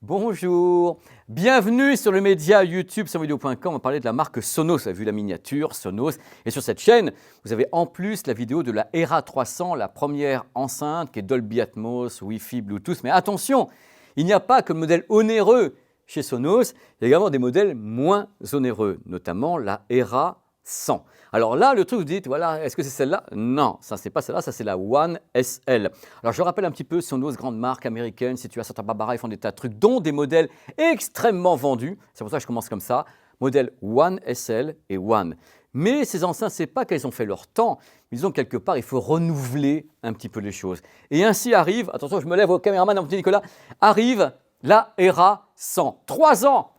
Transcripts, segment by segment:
Bonjour, bienvenue sur le média YouTube sonvideo.com. On va parler de la marque Sonos. Vous avez vu la miniature Sonos. Et sur cette chaîne, vous avez en plus la vidéo de la Era 300, la première enceinte qui est Dolby Atmos, Wi-Fi, Bluetooth. Mais attention, il n'y a pas que le modèle onéreux chez Sonos, il y a également des modèles moins onéreux, notamment la Era 100. Alors là, le truc, vous dites, voilà, est-ce que c'est celle-là? Non, ça c'est pas celle-là, ça c'est la One SL. Alors je rappelle un petit peu, Sonos, grande marque américaine, située à Santa Barbara, ils font des tas de trucs, dont des modèles extrêmement vendus. C'est pour ça que je commence comme ça, modèle One SL et One. Mais ces enceintes, c'est pas qu'elles ont fait leur temps, ils ont quelque part, il faut renouveler un petit peu les choses. Et ainsi arrive, attention, je me lève au caméraman, mon petit Nicolas, arrive la Era 100. 3 ans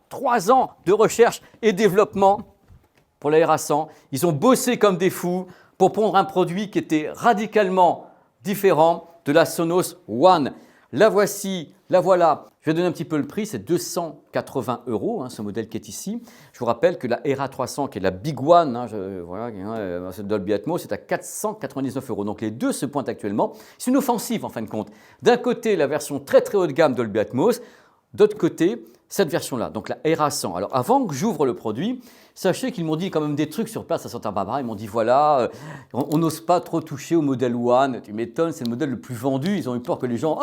de recherche et développement pour la Era 100. Ils ont bossé comme des fous pour pondre un produit qui était radicalement différent de la Sonos One. La voici, la voilà. Je vais donner un petit peu le prix, c'est 280 €, ce modèle qui est ici. Je vous rappelle que la Era 300, qui est la Big One, Dolby Atmos, c'est à 499 €. Donc les deux se pointent actuellement. C'est une offensive en fin de compte. D'un côté, la version très très haut de gamme Dolby Atmos. D'autre côté, cette version-là, donc la Era 100. Alors avant que j'ouvre le produit, sachez qu'ils m'ont dit quand même des trucs sur place à Santa Barbara. Ils m'ont dit voilà, on n'ose pas trop toucher au modèle One. Tu m'étonnes, c'est le modèle le plus vendu. Ils ont eu peur que les gens,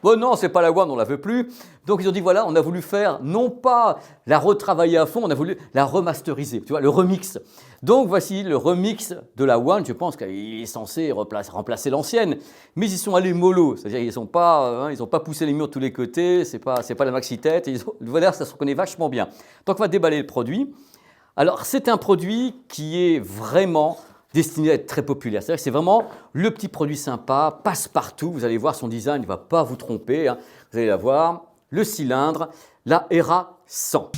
bon non, c'est pas la One, on la veut plus. Donc ils ont dit voilà, on a voulu faire non pas la retravailler à fond, on a voulu la remasteriser, tu vois, le remix. Donc voici le remix de la One. Je pense qu'il est censé remplacer l'ancienne, mais ils sont allés mollo, c'est-à-dire ils n'ont pas poussé les murs de tous les côtés. C'est pas la maxi tête. Voilà, ça se reconnaît vachement bien. Donc on va déballer le produit. Alors, c'est un produit qui est vraiment destiné à être très populaire. C'est-à-dire que c'est vraiment le petit produit sympa, passe-partout. Vous allez voir son design, il ne va pas vous tromper. Vous allez la voir, le cylindre, la Era 100.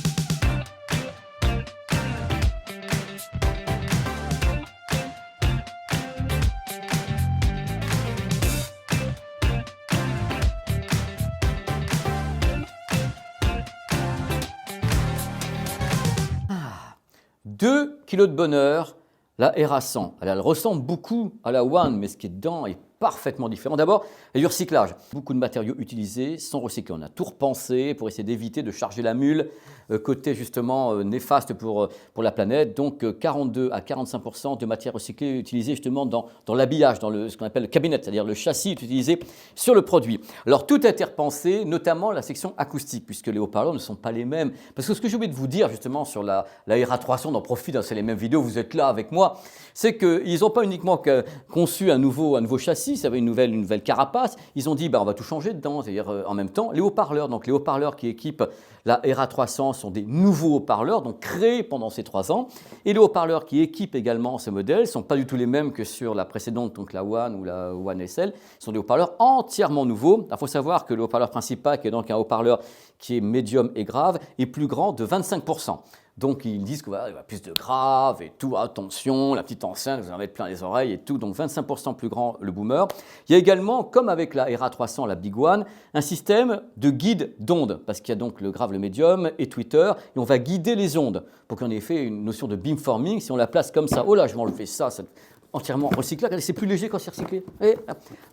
Deux kilos de bonheur, la Era 100. Elle ressemble beaucoup à la One, mais ce qui est dedans est parfaitement différent. D'abord, il y a du recyclage. Beaucoup de matériaux utilisés sont recyclés. On a tout repensé pour essayer d'éviter de charger la mule, côté justement néfaste pour la planète. Donc 42 à 45% de matière recyclée utilisée justement dans l'habillage, dans ce qu'on appelle le cabinet, c'est-à-dire le châssis utilisé sur le produit. Alors tout a été repensé, notamment la section acoustique, puisque les haut-parleurs ne sont pas les mêmes. Parce que ce que j'ai oublié de vous dire justement sur la Era 300, on en profite, c'est les mêmes vidéos, vous êtes là avec moi, c'est qu'ils n'ont pas uniquement conçu un nouveau châssis, ça avait une nouvelle carapace. Ils ont dit on va tout changer dedans, c'est-à-dire en même temps les haut-parleurs. Donc les haut-parleurs qui équipent la Era 300 sont des nouveaux haut-parleurs, donc créés pendant ces 3 ans. Et les haut-parleurs qui équipent également ce modèle ne sont pas du tout les mêmes que sur la précédente, donc la One ou la One SL. Ce sont des haut-parleurs entièrement nouveaux. Il faut savoir que le haut-parleur principal, qui est donc un haut-parleur qui est médium et grave, est plus grand de 25%. Donc ils disent qu'il va y avoir plus de grave et tout, attention, la petite enceinte, vous en avez plein les oreilles et tout, donc 25% plus grand le boomer. Il y a également, comme avec la Era 300, la Big One, un système de guide d'ondes, parce qu'il y a donc le grave, le médium et Twitter, et on va guider les ondes, pour qu'on ait fait une notion de beamforming. Si on la place comme ça, oh là, je vais enlever ça, entièrement recyclé, regardez, c'est plus léger quand c'est recyclé,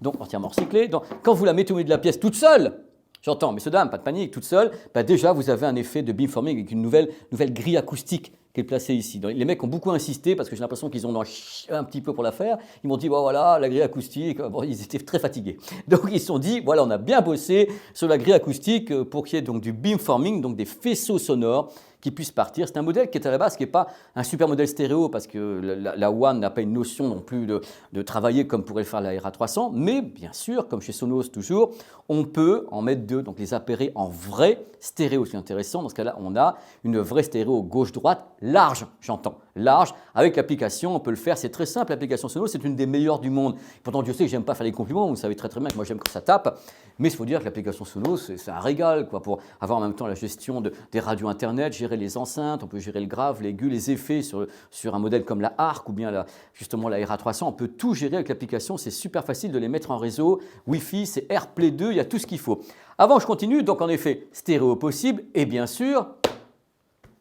donc entièrement recyclé. Donc, quand vous la mettez au milieu de la pièce toute seule, j'entends, messieurs, dames, pas de panique, toute seule, déjà vous avez un effet de beamforming avec une nouvelle grille acoustique qui est placée ici. Donc, les mecs ont beaucoup insisté parce que j'ai l'impression qu'ils ont un petit peu pour la faire. Ils m'ont dit, voilà, la grille acoustique, ils étaient très fatigués. Donc ils se sont dit, voilà, on a bien bossé sur la grille acoustique pour qu'il y ait donc du beamforming, donc des faisceaux sonores qui puissent partir. C'est un modèle qui est à la base, qui n'est pas un super modèle stéréo, parce que la One n'a pas une notion non plus de travailler comme pourrait le faire la Era 300, mais bien sûr, comme chez Sonos toujours, on peut en mettre deux, donc les appairer en vrai stéréo. C'est intéressant, dans ce cas-là, on a une vraie stéréo gauche-droite, large, j'entends, large. Avec l'application, on peut le faire, c'est très simple, l'application Sonos, c'est une des meilleures du monde. Pourtant, Dieu sait que j'aime pas faire les compliments, vous savez très bien que moi j'aime quand ça tape, mais il faut dire que l'application Sonos, c'est un régal, pour avoir en même temps la gestion des radios internet, gérer les enceintes, on peut gérer le grave, l'aigu, les effets sur un modèle comme la Arc ou bien justement la Era 300, on peut tout gérer avec l'application, c'est super facile de les mettre en réseau, Wi-Fi, c'est AirPlay 2, il y a tout ce qu'il faut. Avant je continue, donc en effet, stéréo possible, et bien sûr,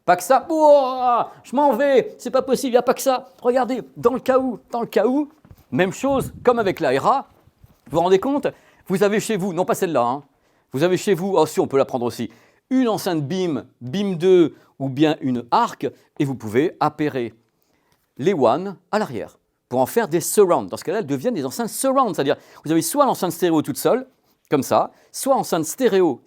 pas que ça, je m'en vais, c'est pas possible, il n'y a pas que ça, regardez, dans le cas où, même chose, comme avec la Era, vous vous rendez compte, vous avez chez vous, non pas celle-là, vous avez chez vous, si on peut la prendre aussi, une enceinte BIM, BIM 2 ou bien une ARC et vous pouvez appairer les WAN à l'arrière pour en faire des surround. Dans ce cas-là, elles deviennent des enceintes surround, c'est-à-dire vous avez soit l'enceinte stéréo toute seule, comme ça, soit enceinte stéréo,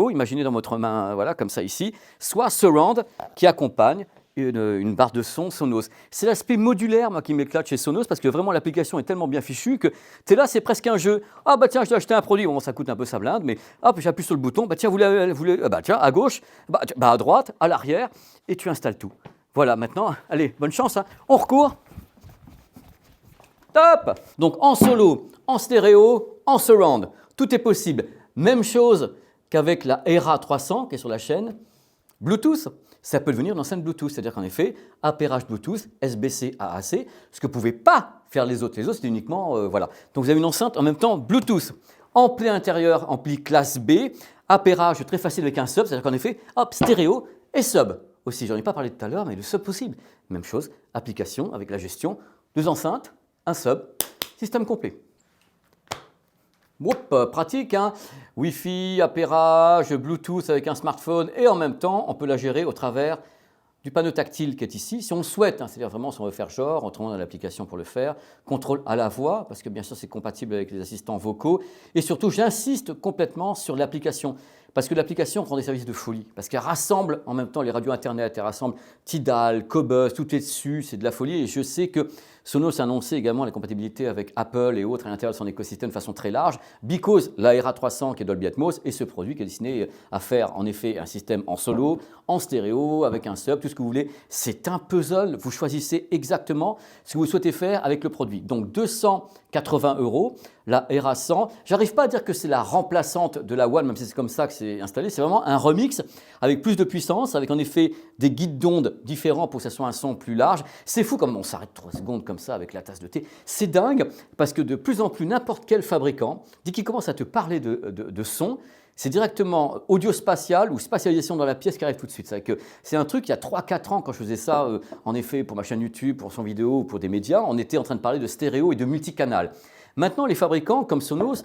imaginez dans votre main, voilà, comme ça ici, soit surround qui accompagne une barre de son Sonos. C'est l'aspect modulaire, moi, qui m'éclate chez Sonos, parce que vraiment l'application est tellement bien fichue que tu es là, c'est presque un jeu. Ah bah tiens, je dois acheter un produit, bon, ça coûte un peu sa blinde, mais hop, j'appuie sur le bouton, bah tiens, tiens, à gauche, à droite, à l'arrière, et tu installes tout. Voilà, maintenant, allez, bonne chance, hein. On recourt. Top! Donc en solo, en stéréo, en surround, tout est possible. Même chose qu'avec la ERA 300 qui est sur la chaîne. Bluetooth, ça peut devenir une enceinte Bluetooth, c'est-à-dire qu'en effet, appairage Bluetooth, SBC, AAC, ce que ne pouvaient pas faire les autres. Les autres, c'était uniquement, voilà. Donc vous avez une enceinte en même temps Bluetooth, ampli intérieur, ampli classe B, appairage très facile avec un sub, c'est-à-dire qu'en effet, hop, stéréo et sub. Aussi, j'en ai pas parlé tout à l'heure, mais le sub possible. Même chose, application avec la gestion, 2 enceintes, un sub, système complet. Pratique, hein. Wi-Fi, appairage, Bluetooth avec un smartphone et en même temps, on peut la gérer au travers du panneau tactile qui est ici, si on le souhaite, hein, c'est-à-dire vraiment si on veut faire genre, on a l'application pour le faire, contrôle à la voix, parce que bien sûr c'est compatible avec les assistants vocaux, et surtout j'insiste complètement sur l'application, parce que l'application rend des services de folie, parce qu'elle rassemble en même temps les radios internet, elle rassemble Tidal, Qobuz, tout est dessus, c'est de la folie, et je sais que Sonos a annoncé également la compatibilité avec Apple et autres à l'intérieur de son écosystème de façon très large, because la ERA 300 qui est Dolby Atmos et ce produit qui est destiné à faire en effet un système en solo, en stéréo, avec un sub, tout ce que vous voulez. C'est un puzzle, vous choisissez exactement ce que vous souhaitez faire avec le produit. Donc 280 €, la ERA 100. J'arrive pas à dire que c'est la remplaçante de la One, même si c'est comme ça que c'est installé. C'est vraiment un remix avec plus de puissance, avec en effet des guides d'ondes différents pour que ça soit un son plus large. C'est fou comme on s'arrête 3 secondes comme ça avec la tasse de thé. C'est dingue parce que de plus en plus n'importe quel fabricant, dès qu'il commence à te parler de son, c'est directement audio-spatial ou spatialisation dans la pièce qui arrive tout de suite. C'est un truc, il y a 3-4 ans, quand je faisais ça, en effet, pour ma chaîne YouTube, pour son vidéo ou pour des médias, on était en train de parler de stéréo et de multicanal. Maintenant, les fabricants, comme Sonos,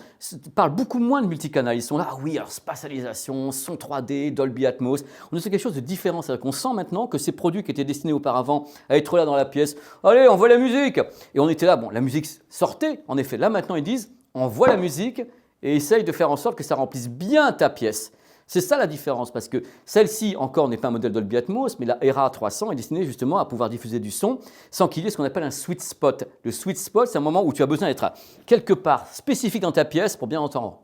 parlent beaucoup moins de multicanal. Ils sont là, ah oui, alors spatialisation, son 3D, Dolby Atmos. On est sur quelque chose de différent. C'est-à-dire qu'on sent maintenant que ces produits qui étaient destinés auparavant à être là dans la pièce, allez, on voit la musique. Et on était là, bon, la musique sortait, en effet. Là, maintenant, ils disent, on voit la musique et essaye de faire en sorte que ça remplisse bien ta pièce. C'est ça la différence, parce que celle-ci, encore, n'est pas un modèle Dolby Atmos, mais la ERA 300 est destinée justement à pouvoir diffuser du son sans qu'il y ait ce qu'on appelle un sweet spot. Le sweet spot, c'est un moment où tu as besoin d'être quelque part spécifique dans ta pièce pour bien entendre.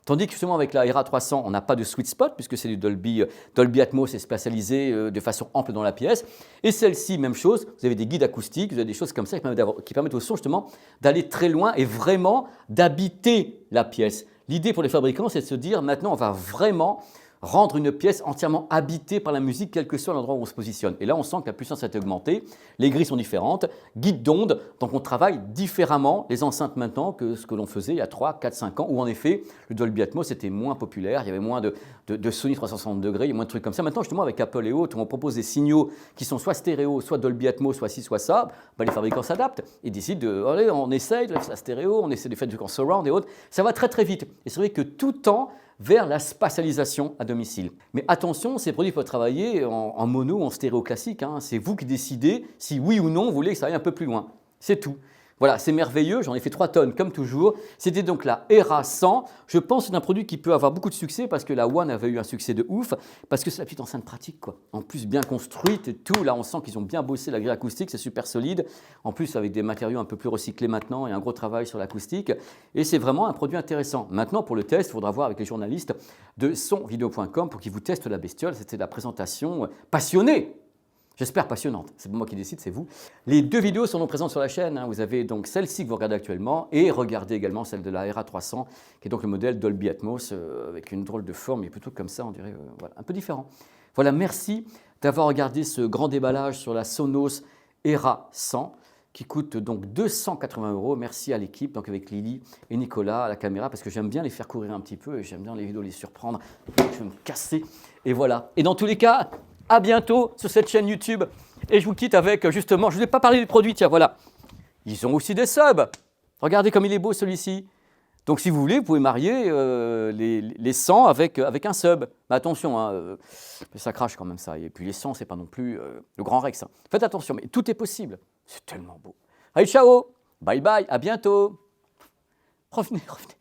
Tandis que justement avec la ERA 300, on n'a pas de sweet spot puisque c'est du Dolby Atmos et spatialisé de façon ample dans la pièce. Et celle-ci, même chose, vous avez des guides acoustiques, vous avez des choses comme ça qui permettent au son justement d'aller très loin et vraiment d'habiter la pièce. L'idée pour les fabricants, c'est de se dire maintenant on va vraiment rendre une pièce entièrement habitée par la musique, quel que soit l'endroit où on se positionne. Et là, on sent que la puissance a été augmentée, les grilles sont différentes, guide d'onde, donc on travaille différemment les enceintes maintenant que ce que l'on faisait il y a 3, 4, 5 ans, où en effet, le Dolby Atmos était moins populaire, il y avait moins de Sony 360 degrés, il y a moins de trucs comme ça. Maintenant, justement, avec Apple et autres, on propose des signaux qui sont soit stéréo, soit Dolby Atmos, soit ci, soit ça, les fabricants s'adaptent. Ils décident de, allez, on essaye de faire ça stéréo, on essaie de faire du en surround et autres. Ça va très très vite. Et c'est vrai que tout tend vers la spatialisation à domicile. Mais attention, ces produits peuvent travailler en mono ou en stéréo classique, hein. C'est vous qui décidez si oui ou non vous voulez que ça aille un peu plus loin. C'est tout. Voilà, c'est merveilleux, j'en ai fait 3 tonnes comme toujours. C'était donc la ERA 100. Je pense que c'est un produit qui peut avoir beaucoup de succès parce que la One avait eu un succès de ouf, parce que c'est la petite enceinte pratique, quoi. En plus bien construite et tout, là on sent qu'ils ont bien bossé la grille acoustique, c'est super solide. En plus avec des matériaux un peu plus recyclés maintenant et un gros travail sur l'acoustique. Et c'est vraiment un produit intéressant. Maintenant pour le test, il faudra voir avec les journalistes de sonvideo.com pour qu'ils vous testent la bestiole. C'était la présentation passionnée. J'espère passionnante. C'est pas moi qui décide, c'est vous. Les 2 vidéos sont donc présentes sur la chaîne, hein. Vous avez donc celle-ci que vous regardez actuellement et regardez également celle de la ERA 300 qui est donc le modèle Dolby Atmos avec une drôle de forme, mais plutôt comme ça, on dirait voilà, un peu différent. Voilà, merci d'avoir regardé ce grand déballage sur la Sonos ERA 100 qui coûte donc 280 €. Merci à l'équipe, donc avec Lily et Nicolas à la caméra, parce que j'aime bien les faire courir un petit peu et j'aime bien les vidéos les surprendre. Je vais me casser et voilà. Et dans tous les cas, à bientôt sur cette chaîne YouTube. Et je vous quitte avec, justement, je ne vous ai pas parlé des produits, tiens, voilà. Ils ont aussi des subs. Regardez comme il est beau celui-ci. Donc si vous voulez, vous pouvez marier les 100 avec un sub. Mais attention, hein, ça crache quand même ça. Et puis les 100, c'est pas non plus le grand Rex. Hein. Faites attention, mais tout est possible. C'est tellement beau. Allez, ciao, bye bye, à bientôt. Revenez, revenez.